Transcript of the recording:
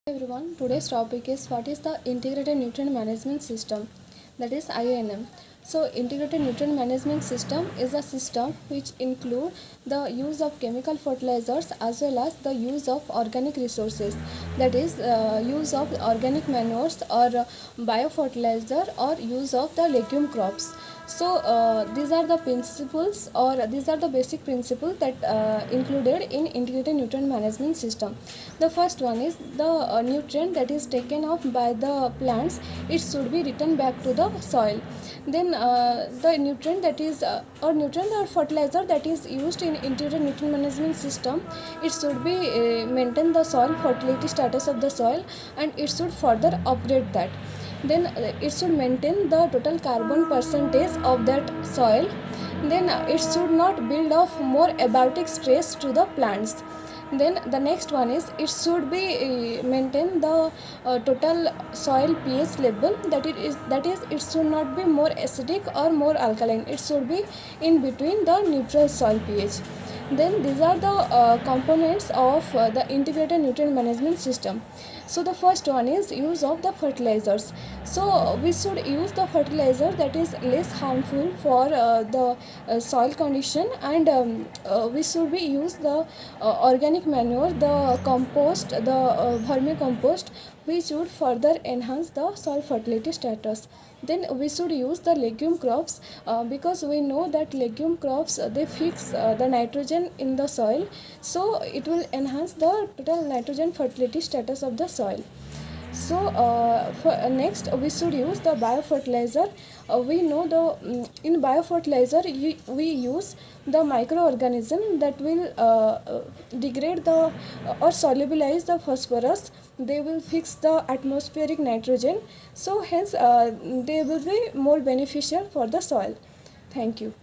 Everyone, today's topic is what is the Integrated Nutrient Management System, that is INM. So Integrated Nutrient Management System is a system which include the use of chemical fertilizers as well as the use of organic resources, that is use of organic manures or biofertilizer or use of the legume crops. So these are the principles, or these are the basic principles that included in integrated nutrient management system. The first one is the nutrient that is taken off by the plants, it should be returned back to the soil. Then the nutrient that is or nutrient or fertilizer that is used in integrated nutrient management system, it should be maintain the soil fertility status of the soil, and it should further upgrade that. Then it should maintain the total carbon percentage of that soil. Then it should not build up more abiotic stress to the plants. Then the next one is it should be maintain the total soil pH level, that is it should not be more acidic or more alkaline, it should be in between the neutral soil pH. Then these are the components of the integrated nutrient management system. So the first one is use of the fertilizers. So we should use the fertilizer that is less harmful for the soil condition, and we should be use the organic manure, the compost, the vermicompost, which would further enhance the soil fertility status. Then we should use the legume crops because we know that legume crops they fix the nitrogen in the soil, so it will enhance the total nitrogen fertility status of the soil. So next we should use the biofertilizer. We know in biofertilizer we use the microorganism that will degrade the or solubilize the phosphorus. They will fix the atmospheric nitrogen, so hence they will be more beneficial for the soil. Thank you.